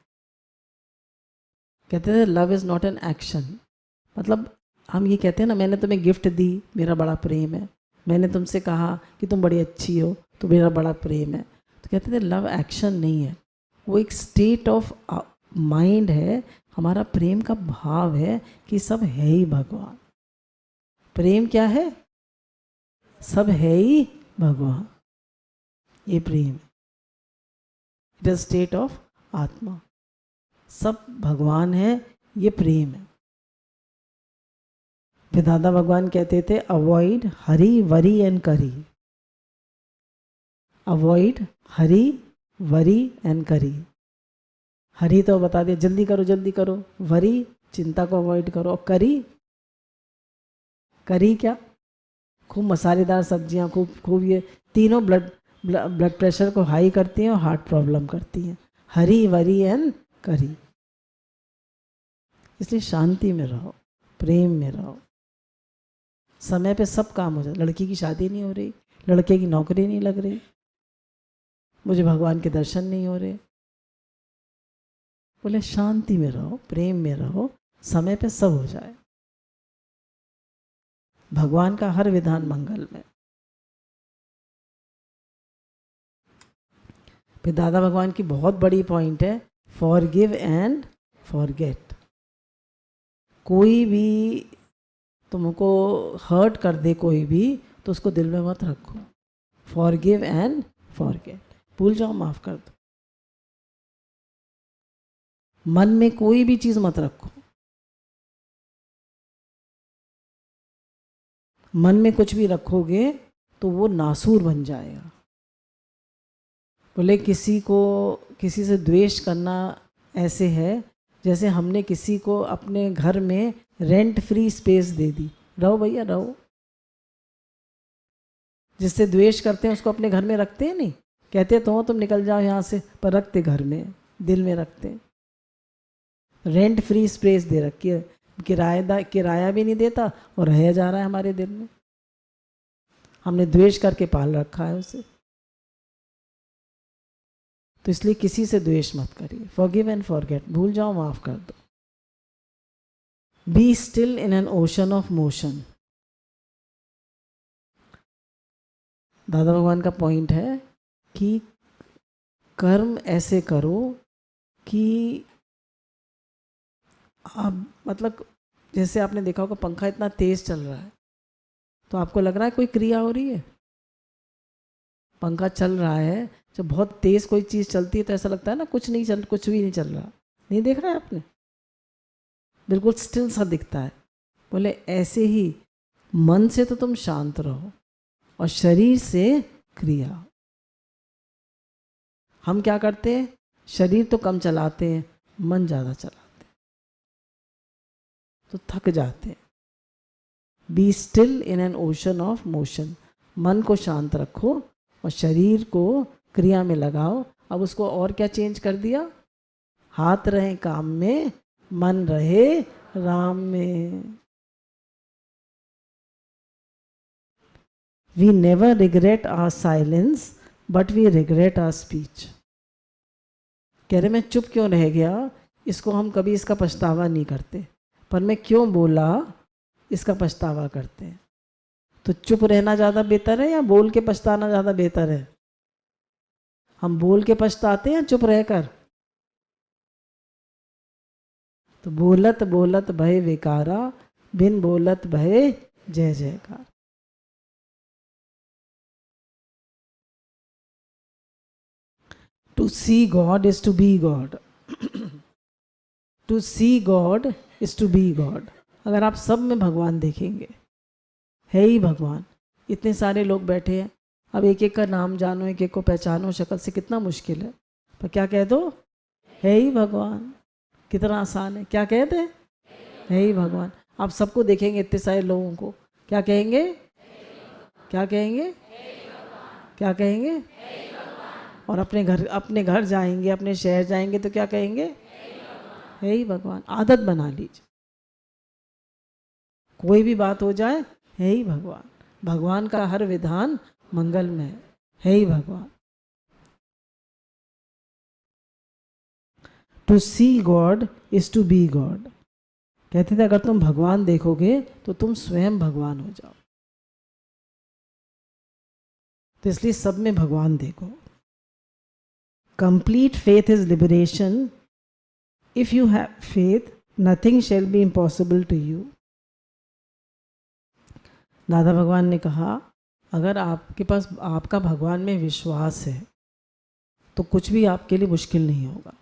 कहते थे love is not an action, मतलब हम ये कहते हैं ना, मैंने तुम्हें गिफ्ट दी, मेरा बड़ा प्रेम है। मैंने तुमसे कहा कि तुम बड़ी अच्छी हो, तो मेरा बड़ा प्रेम है। तो कहते थे लव एक्शन नहीं है, वो एक स्टेट ऑफ माइंड है। हमारा प्रेम का भाव है कि सब है ही भगवान। प्रेम क्या है? सब है ही भगवान, ये प्रेम। इट इज स्टेट ऑफ आत्मा, सब भगवान है, ये प्रेम है। फिर दादा भगवान कहते थे अवॉइड हरी वरी एंड करी। अवॉइड हरी वरी एंड करी। हरी तो बता दिया, जल्दी करो जल्दी करो। वरी, चिंता को अवॉइड करो। और करी, करी क्या? खूब मसालेदार सब्जियां, खूब खूब ये तीनों ब्लड प्रेशर को हाई करती हैं और हार्ट प्रॉब्लम करती हैं। हरी वरी एंड करी। इसलिए शांति में रहो, प्रेम में रहो। समय पे सब काम हो जाए। लड़की की शादी नहीं हो रही, लड़के की नौकरी नहीं लग रही, मुझे भगवान के दर्शन नहीं हो रहे, बोले शांति में रहो, प्रेम में रहो, समय पे सब हो जाए। भगवान का हर विधान मंगल में। फिर दादा भगवान की बहुत बड़ी पॉइंट है, फॉरगिव एंड फॉरगेट। कोई भी तुमको हर्ट कर दे, कोई भी, तो उसको दिल में मत रखो। फॉरगिव एंड फॉरगेट, भूल जाओ, माफ कर दो। मन में कोई भी चीज मत रखो। मन में कुछ भी रखोगे तो वो नासूर बन जाएगा। बोले किसी को किसी से द्वेष करना ऐसे है जैसे हमने किसी को अपने घर में रेंट फ्री स्पेस दे दी, रहो भैया रहो। जिससे द्वेष करते हैं उसको अपने घर में रखते हैं नहीं, कहते तो तुम निकल जाओ यहाँ से, पर रखते घर में, दिल में रखते हैं। रेंट फ्री स्पेस दे रखी है, किराया भी नहीं देता और रह जा रहा है हमारे दिल में। हमने द्वेष करके पाल रखा है उसे। तो इसलिए किसी से द्वेष मत करिए। फॉरगिव एंड फॉरगेट, भूल जाओ, माफ कर दो। Be still in an ocean of motion. दादा भगवान का पॉइंट है कि कर्म ऐसे करो कि आप, मतलब जैसे आपने देखा होगा पंखा इतना तेज चल रहा है तो आपको लग रहा है कोई क्रिया हो रही है। पंखा चल रहा है, जब बहुत तेज कोई चीज चलती है तो ऐसा लगता है ना कुछ भी नहीं चल रहा। नहीं देख रहा है आपने? बिल्कुल स्टिल सा दिखता है। बोले ऐसे ही मन से तो तुम शांत रहो और शरीर से क्रिया। हम क्या करते हैं, शरीर तो कम चलाते हैं, मन ज्यादा चलाते हैं, तो थक जाते हैं। Be still in an ocean of motion. मन को शांत रखो और शरीर को क्रिया में लगाओ। अब उसको और क्या चेंज कर दिया, हाथ रहे काम में, मन रहे राम में। We never regret our silence but we regret our speech. कह रहे मैं चुप क्यों रह गया, इसको हम कभी इसका पछतावा नहीं करते, पर मैं क्यों बोला इसका पछतावा करते हैं। तो चुप रहना ज़्यादा बेहतर है या बोल के पछताना ज़्यादा बेहतर है? हम बोल के पछताते हैं चुप रहकर? तो बोलत बोलत भय विकारा, बिन बोलत भय जय जयकार। To see God is to be God. To see God is to be God. अगर आप सब में भगवान देखेंगे, है ही भगवान। इतने सारे लोग बैठे हैं, अब एक एक का नाम जानो, एक एक को पहचानो शक्ल से, कितना मुश्किल है। पर क्या कह दो, है ही भगवान। कितना आसान है, क्या कहते हैं, है ही भगवान। आप सबको देखेंगे, इतने सारे लोगों को, क्या कहेंगे, क्या कहेंगे, क्या कहेंगे? और अपने घर जाएंगे, अपने शहर जाएंगे तो क्या कहेंगे, है ही भगवान। आदत बना लीजिए। कोई भी बात हो जाए, है ही भगवान। भगवान का हर विधान मंगलमय है ही भगवान। To see God is to be God. कहते थे अगर तुम भगवान देखोगे तो तुम स्वयं भगवान हो जाओ। तो इसलिए सब में भगवान देखो। Complete faith is liberation. If you have faith nothing shall be impossible to you. Dada Bhagwan ने कहा अगर आपके पास आपका भगवान में विश्वास है तो कुछ भी आपके लिए मुश्किल नहीं होगा।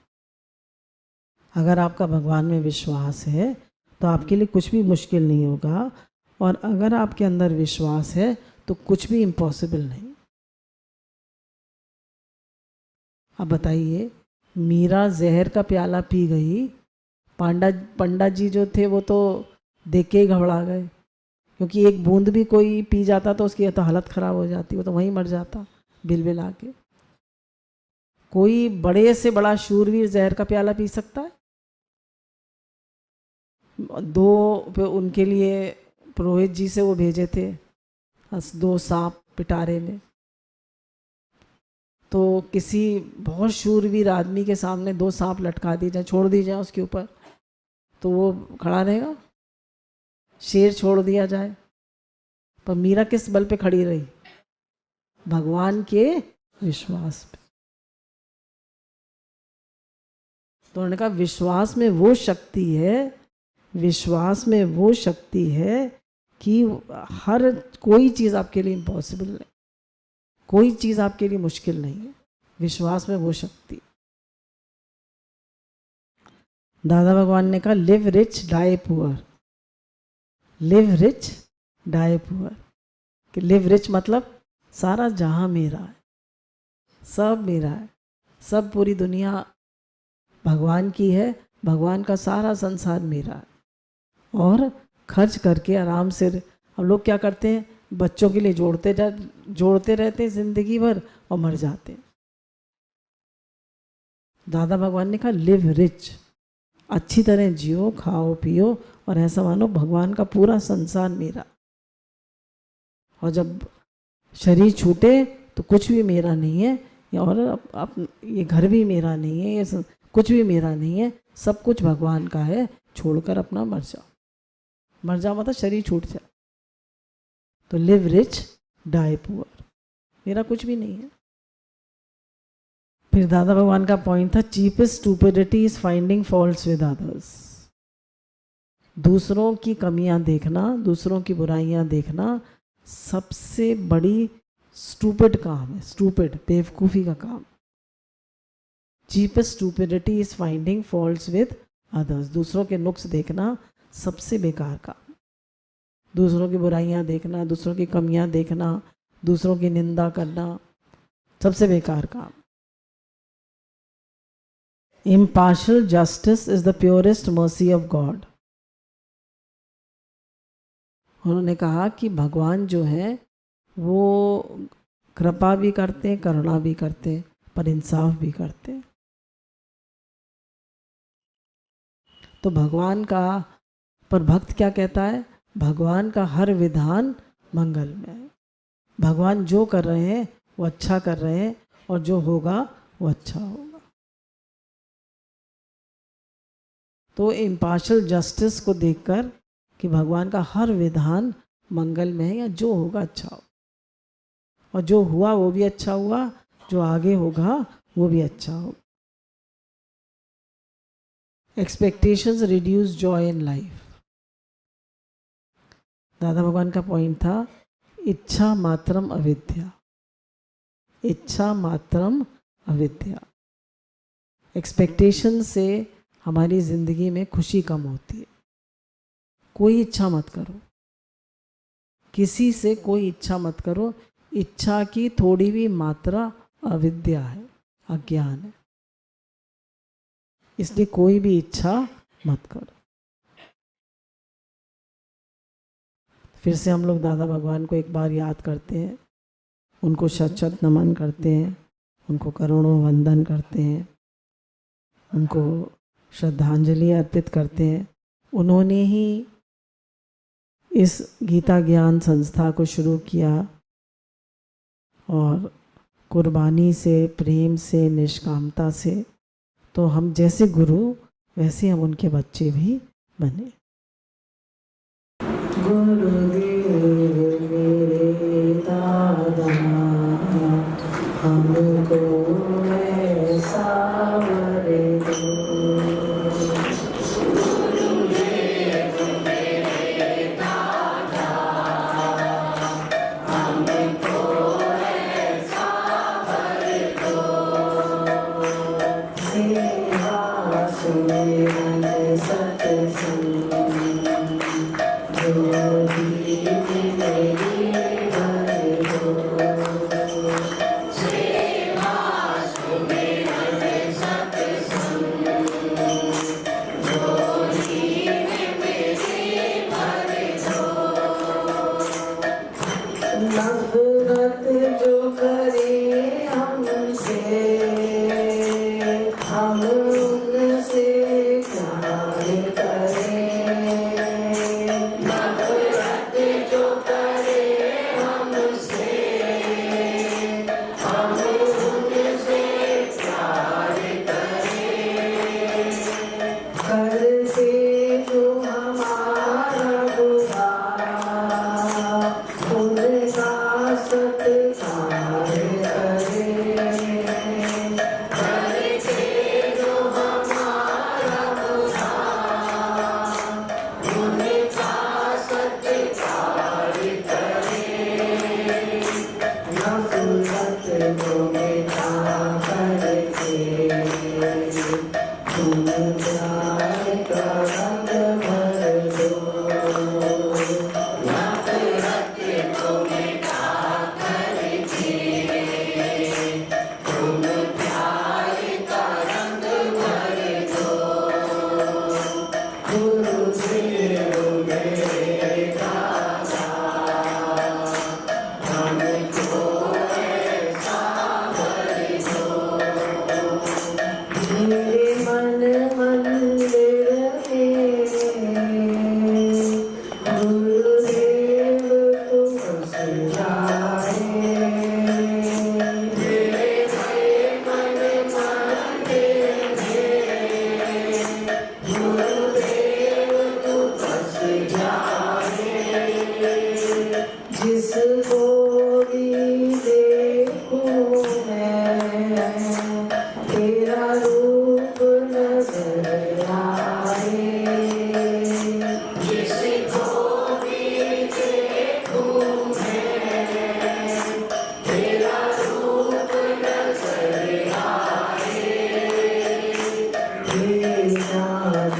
अगर आपका भगवान में विश्वास है तो आपके लिए कुछ भी मुश्किल नहीं होगा। और अगर आपके अंदर विश्वास है तो कुछ भी इम्पॉसिबल नहीं। अब बताइए, मीरा जहर का प्याला पी गई, पंडा जी जो थे वो तो देख के ही घबरा गए, क्योंकि एक बूंद भी कोई पी जाता तो उसकी तो हालत ख़राब हो जाती, वो तो वहीं मर जाता बिलबिला के। कोई बड़े से बड़ा शूरवीर जहर का प्याला पी सकता है? उनके लिए पुरोहित जी से वो भेजे थे 2 सांप पिटारे में। तो किसी बहुत शूरवीर आदमी के सामने 2 सांप लटका दिए जाए, छोड़ दी जाए उसके ऊपर, तो वो खड़ा रहेगा? शेर छोड़ दिया जाए, पर मीरा किस बल पे खड़ी रही? भगवान के विश्वास पे। तो उन्होंने कहा विश्वास में वो शक्ति है, विश्वास में वो शक्ति है कि हर कोई चीज़ आपके लिए इम्पॉसिबल नहीं, कोई चीज़ आपके लिए मुश्किल नहीं है। विश्वास में वो शक्ति। दादा भगवान ने कहा live rich die poor. Live rich die poor. कि लिव रिच मतलब सारा जहां मेरा है, सब मेरा है, सब पूरी दुनिया भगवान की है, भगवान का सारा संसार मेरा है। और खर्च करके आराम से हम लोग क्या करते हैं, बच्चों के लिए जोड़ते रहते हैं जिंदगी भर और मर जाते हैं। दादा भगवान ने कहा लिव रिच, अच्छी तरह जियो, खाओ पियो और ऐसा मानो भगवान का पूरा संसार मेरा। और जब शरीर छूटे तो कुछ भी मेरा नहीं है, और ये घर भी मेरा नहीं है, ये कुछ भी मेरा नहीं है, सब कुछ भगवान का है। छोड़कर अपना मर जाओ। मर जाओ मतलब शरीर छूट जाए। तो लिव रिच डाई पुअर, मेरा कुछ भी नहीं है। फिर दादा भगवान का पॉइंट था cheapest stupidity is finding faults with others. दूसरों की कमियां देखना, दूसरों की बुराइयां देखना सबसे बड़ी स्टूपिड काम है। स्टूपिड, बेवकूफ़ी का काम। Cheapest stupidity is finding faults with others. दूसरों के नुक्स देखना सबसे बेकार काम। दूसरों की बुराइयां देखना, दूसरों की कमियां देखना, दूसरों की निंदा करना सबसे बेकार काम। Impartial justice is the purest mercy of God. उन्होंने कहा कि भगवान जो है वो कृपा भी करते हैं, करुणा भी करते हैं, पर इंसाफ भी करते हैं। तो भगवान का, पर भक्त क्या कहता है, भगवान का हर विधान मंगलमय है। भगवान जो कर रहे हैं वो अच्छा कर रहे हैं, और जो होगा वो अच्छा होगा। तो इम्पार्शियल जस्टिस को देखकर कि भगवान का हर विधान मंगलमय है, या जो होगा अच्छा हो, और जो हुआ वो भी अच्छा हुआ, जो आगे होगा वो भी अच्छा होगा। Expectations reduce joy in life. दादा भगवान का पॉइंट था इच्छा मात्रम अविद्या। इच्छा मात्रम अविद्या। एक्सपेक्टेशन से हमारी ज़िंदगी में खुशी कम होती है। कोई इच्छा मत करो, किसी से कोई इच्छा मत करो। इच्छा की थोड़ी भी मात्रा अविद्या है, अज्ञान है। इसलिए कोई भी इच्छा मत करो। फिर से हम लोग दादा भगवान को एक बार याद करते हैं, उनको शत शत नमन करते हैं, उनको करोड़ों वंदन करते हैं, उनको श्रद्धांजलि अर्पित करते हैं। उन्होंने ही इस गीता ज्ञान संस्था को शुरू किया और कुर्बानी से, प्रेम से, निष्कामता से, तो हम जैसे गुरु वैसे हम उनके बच्चे भी बने। गुरुदेव मेरे दादा हमको ऐसा वर दो। नफरत जो करे हमसे, हम उनसे प्यार करें। नफरत जो करे हमसे, हम उनसे प्यार करें। करते जो हमारा बुरा उनका सत्कार करें। करते जो हमारा बुरा उनका सत्कार करें। नफरत को मिटा करके तुम प्यार का रंग भर दो। नफरत को मिटा करके तुम प्यार का रंग भर दो। गुरुदेव मेरे दादा हमको ऐसा वर दो। मेरे मन मंदिर में गुरुदेव तुम बस जाए। मेरे मन मंदिर में गुरुदेव तुम बस जाए। जिसको भी देखूं मैं तेरा रूप नजर आए। जिसको भी देखूं मैं तेरा रूप नजर आए। हे जान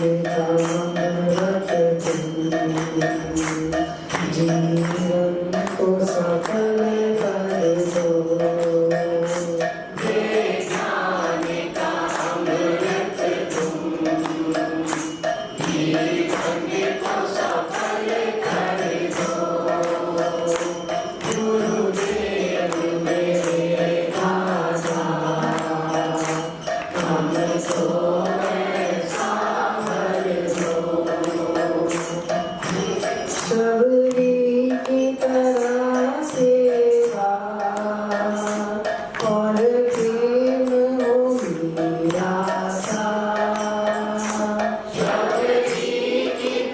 अमृत तुम जीवन को सफल कर दो। हे ज्ञान का अमृत तुम जीवन को सफल कर दो। गुरुदेव मेरे दादा हमको ऐसा वर दो। सबरी की तरह सेवा और प्रेम हो मेरा सा। सबरी की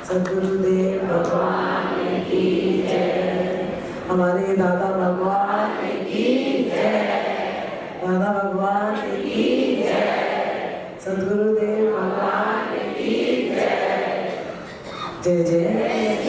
सद्गुरुदेव भगवान की जय। हमारे दादा भगवान की जय। दादा भगवान की जय। सद्गुरुदेव भगवान की जय। जय जय